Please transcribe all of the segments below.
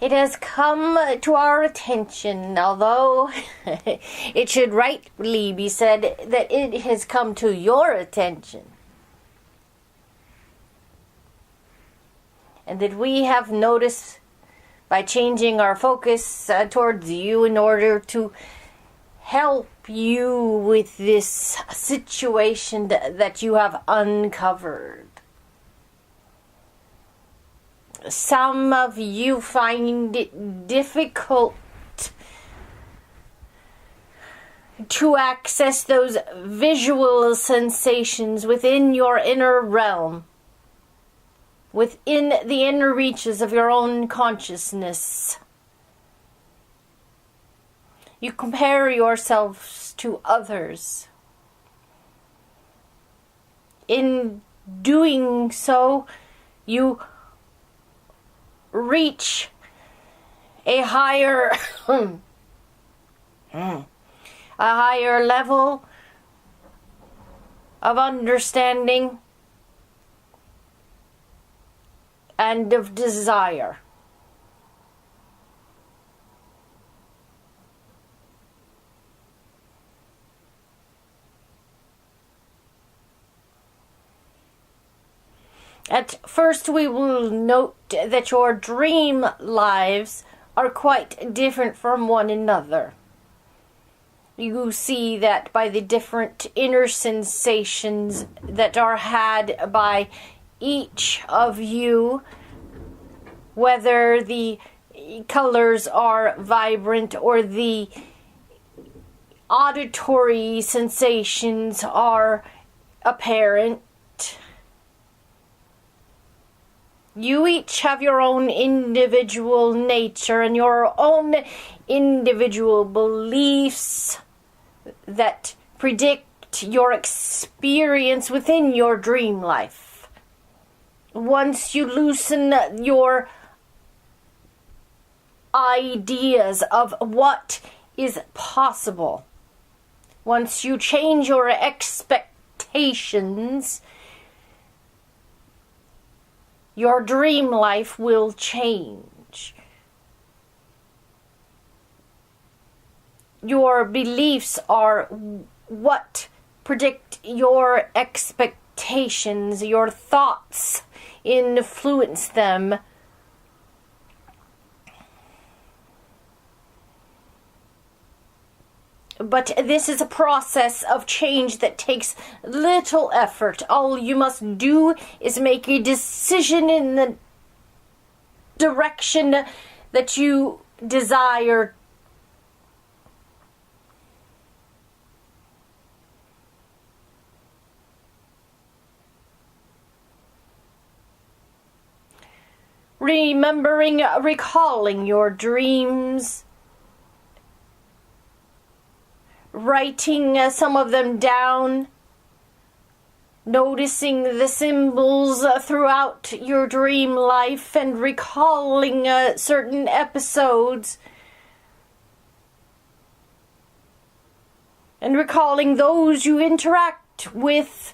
It has come to our attention, although it should rightly be said that it has come to your attention. And that we have noticed by changing our focus towards you in order to help you with this situation that you have uncovered. Some of you find it difficult to access those visual sensations within your inner realm, within the inner reaches of your own consciousness. You compare yourselves to others. In doing so, you reach a higher level of understanding and of desire. At first, we will note that your dream lives are quite different from one another. You see that by the different inner sensations that are had by each of you, whether the colors are vibrant or the auditory sensations are apparent. You each have your own individual nature and your own individual beliefs that predict your experience within your dream life. Once you loosen your ideas of what is possible, once you change your expectations, your dream life will change. Your beliefs are what predict your expectations. Your thoughts influence them. But this is a process of change that takes little effort. All you must do is make a decision in the direction that you desire. Recalling your dreams. Writing some of them down, noticing the symbols throughout your dream life and recalling certain episodes and recalling those you interact with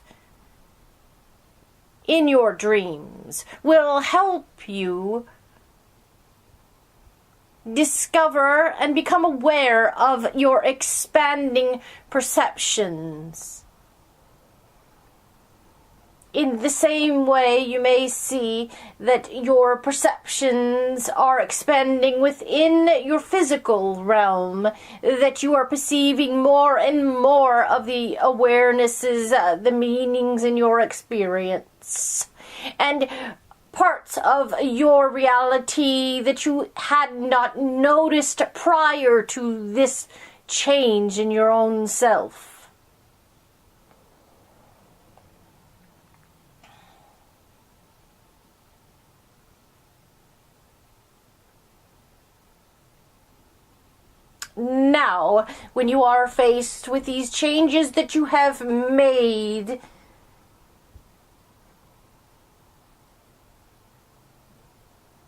in your dreams will help you discover and become aware of your expanding perceptions. In the same way, you may see that your perceptions are expanding within your physical realm, that you are perceiving more and more of the awarenesses, the meanings in your experience, and parts of your reality that you had not noticed prior to this change in your own self. Now, when you are faced with these changes that you have made,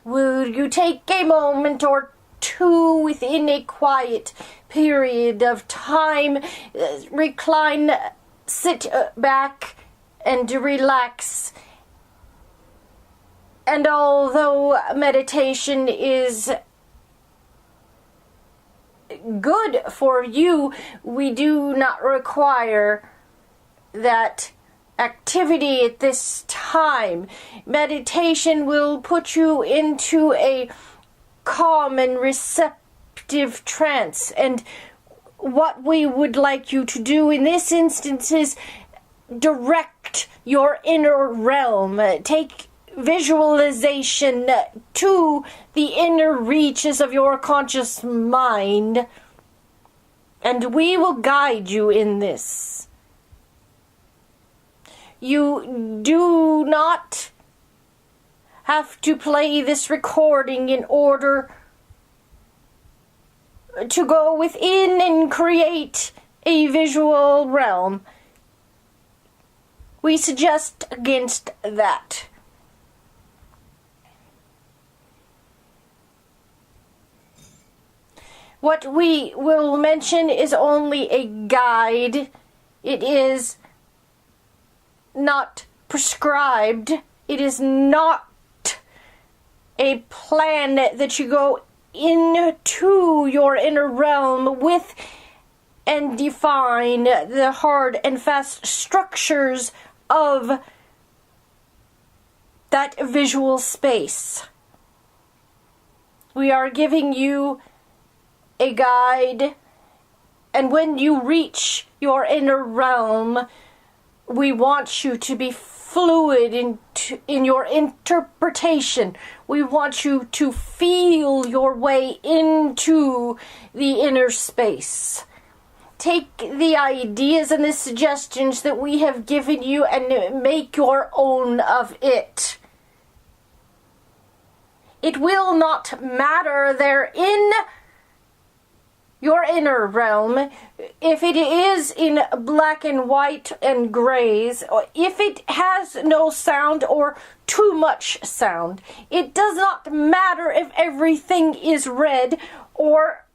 will you take a moment or two within a quiet period of time, recline, sit back and relax? And although meditation is good for you, we do not require that activity at this time. Meditation will put you into a calm and receptive trance, and what we would like you to do in this instance is direct your inner realm. Take visualization to the inner reaches of your conscious mind, and we will guide you in this. You do not have to play this recording in order to go within and create a visual realm. We suggest against that. What we will mention is only a guide. It is not prescribed. It is not a plan that you go into your inner realm with and define the hard and fast structures of that visual space. We are giving you a guide, and when you reach your inner realm, we want you to be fluid in your interpretation. We want you to feel your way into the inner space. Take the ideas and the suggestions that we have given you and make your own of it. It will not matter. They're in your inner realm. If it is in black and white and grays, or if it has no sound or too much sound, it does not matter if everything is red or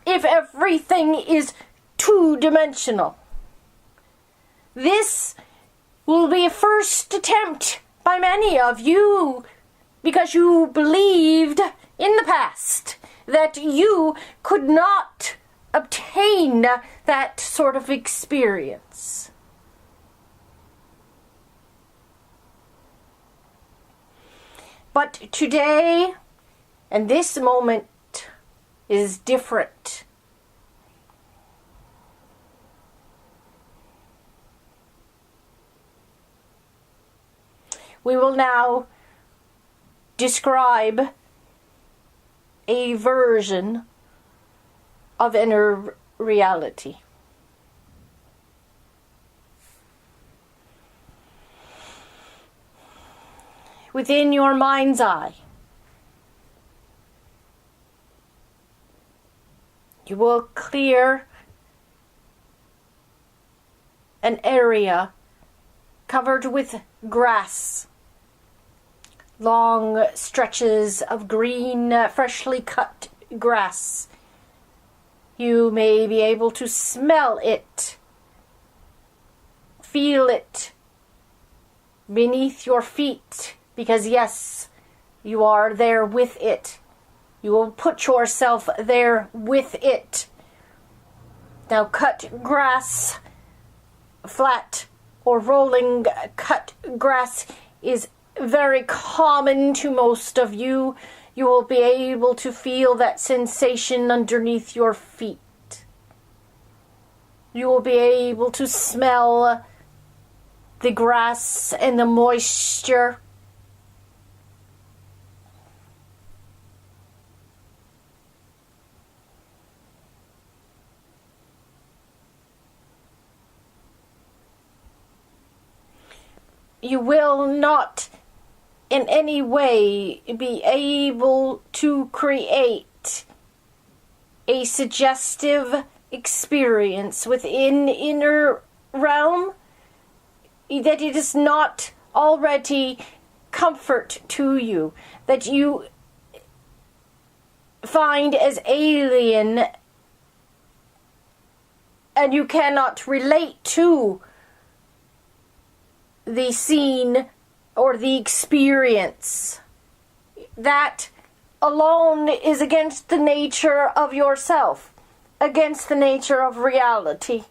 if everything is two-dimensional. This will be a first attempt by many of you because you believed in the past that you could not obtain that sort of experience. But today and this moment is different. We will now describe a version of inner reality. Within your mind's eye, you will clear an area covered with grass. Long stretches of green, freshly cut grass. You may be able to smell it, feel it beneath your feet, because yes, you are there with it. You will put yourself there with it. Now, cut grass, flat or rolling cut grass, is very common to most of you. You will be able to feel that sensation underneath your feet. You will be able to smell the grass and the moisture. You will not in any way be able to create a suggestive experience within inner realm that it is not already comfort to you, that you find as alien and you cannot relate to the scene or the experience. That alone is against the nature of yourself, against the nature of reality.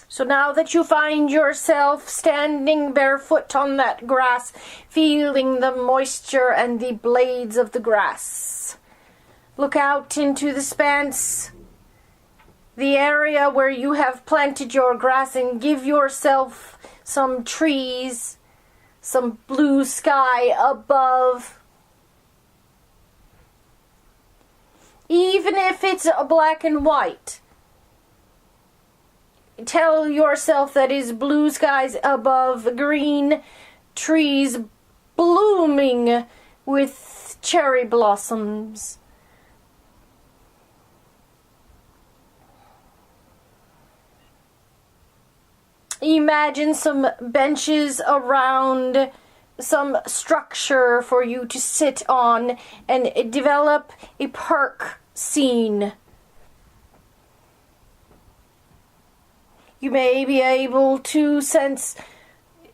So now that you find yourself standing barefoot on that grass, feeling the moisture and the blades of the grass, look out into the expanse, the area where you have planted your grass, and give yourself some trees, some blue sky above. Even if it's black and white, tell yourself that is blue skies above, green trees blooming with cherry blossoms. Imagine some benches around some structure for you to sit on and develop a park scene. You may be able to sense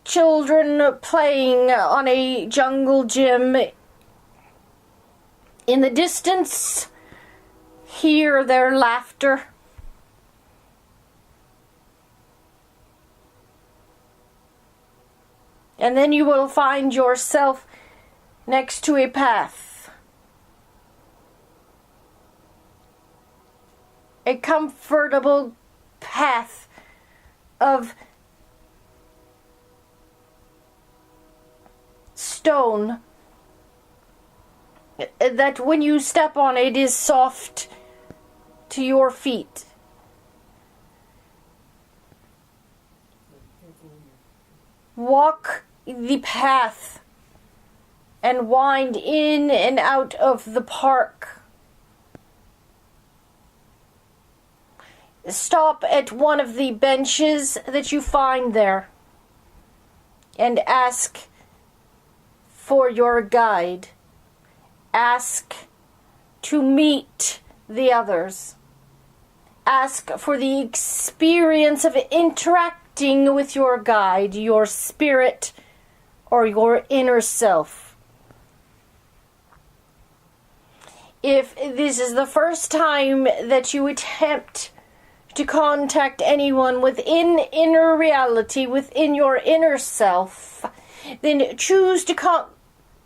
children playing on a jungle gym. In the distance, hear their laughter. And then you will find yourself next to a path. A comfortable path of stone that when you step on it is soft to your feet. Walk the path and wind in and out of the park. Stop at one of the benches that you find there and ask for your guide. Ask to meet the others. Ask for the experience of interacting with your guide, your spirit, or your inner self. If this is the first time that you attempt to contact anyone within inner reality, within your inner self, then choose to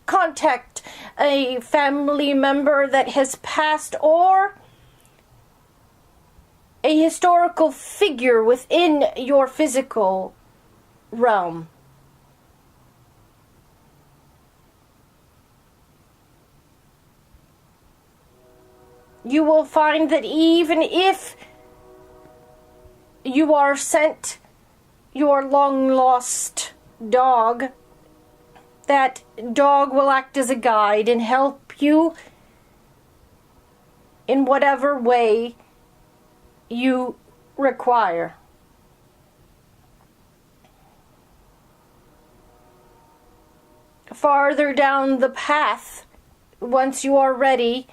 contact a family member that has passed or a historical figure within your physical realm. You will find that even if you are sent your long-lost dog, that dog will act as a guide and help you in whatever way you require. Farther down the path, once you are ready,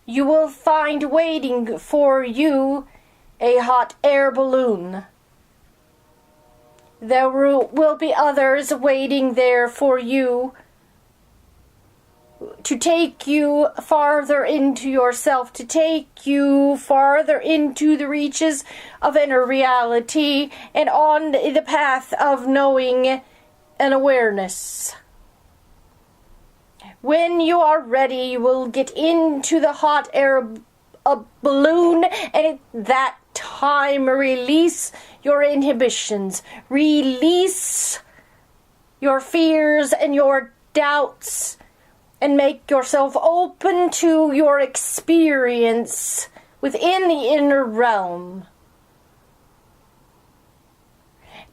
you will find waiting for you a hot air balloon. There will be others waiting there for you to take you farther into yourself, to take you farther into the reaches of inner reality and on the path of knowing and awareness. When you are ready, you will get into the hot air balloon, and at that time release your inhibitions, release your fears and your doubts, and make yourself open to your experience within the inner realm.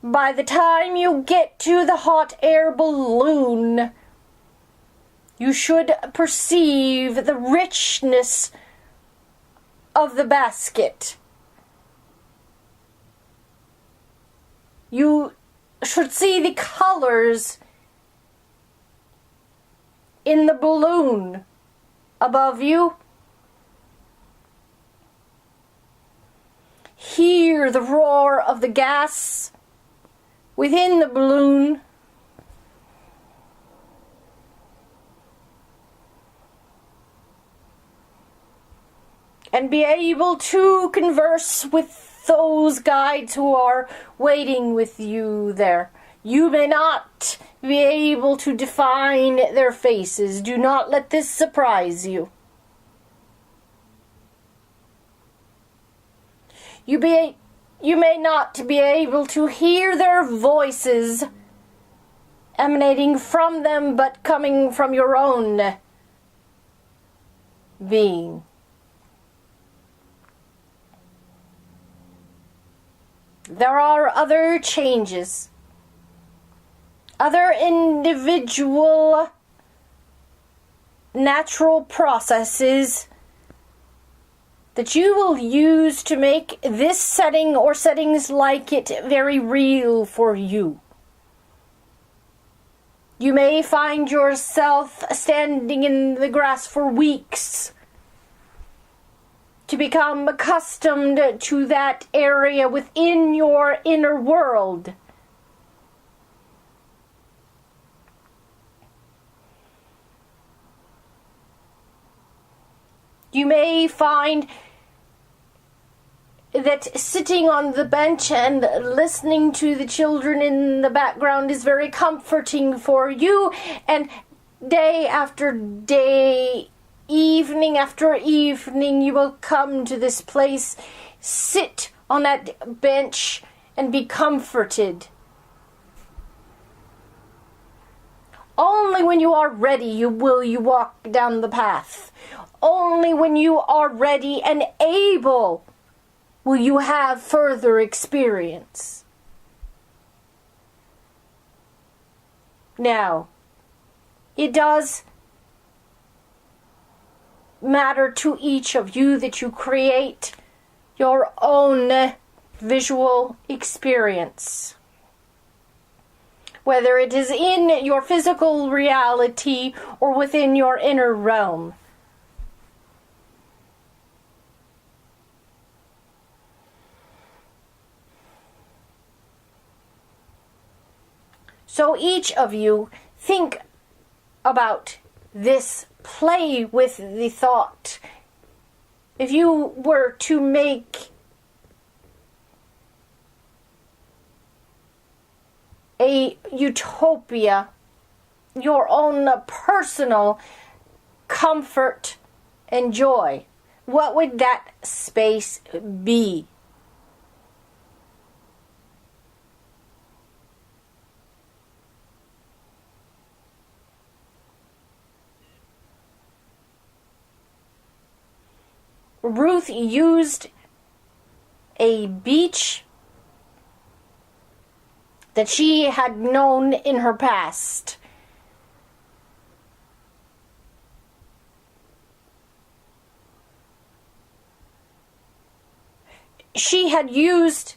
By the time you get to the hot air balloon, you should perceive the richness of the basket. You should see the colors in the balloon above you. Hear the roar of the gas within the balloon. And be able to converse with those guides who are waiting with you there. You may not be able to define their faces. Do not let this surprise you. You may not be able to hear their voices emanating from them, but coming from your own being. There are other changes, other individual natural processes that you will use to make this setting or settings like it very real for you. You may find yourself standing in the grass for weeks to become accustomed to that area within your inner world. You may find that sitting on the bench and listening to the children in the background is very comforting for you, and day after day, evening after evening, you will come to this place, sit on that bench, and be comforted. Only when you are ready will you walk down the path. Only when you are ready and able will you have further experience. Now, it does matter to each of you that you create your own visual experience. Whether it is in your physical reality or within your inner realm. So each of you think about this, play with the thought. If you were to make a utopia, your own personal comfort and joy, what would that space be? Ruth used a beach that she had known in her past. She had used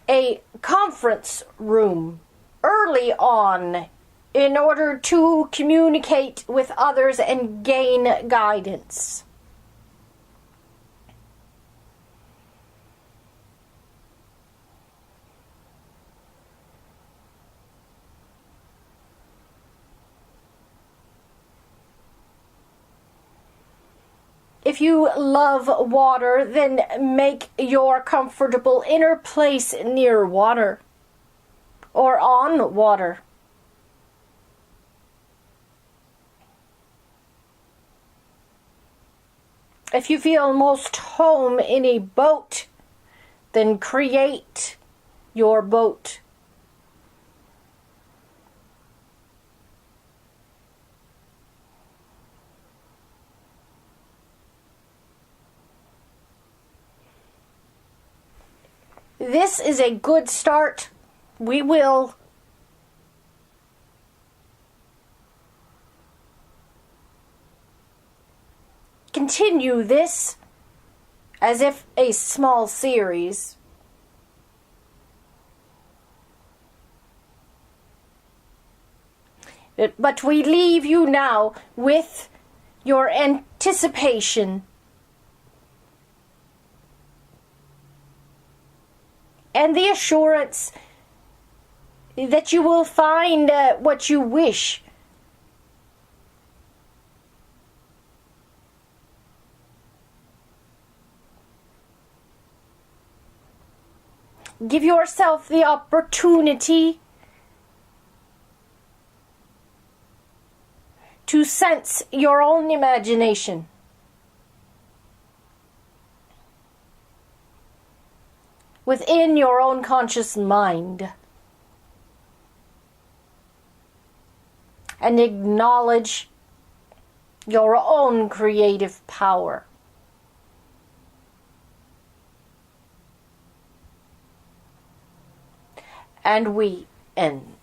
a conference room early on in order to communicate with others and gain guidance. If you love water, then make your comfortable inner place near water or on water. If you feel most home in a boat, then create your boat. This is a good start. We will continue this as if a small series. But we leave you now with your anticipation and the assurance that you will find what you wish. Give yourself the opportunity to sense your own imagination. Within your own conscious mind. And acknowledge your own creative power. And we end.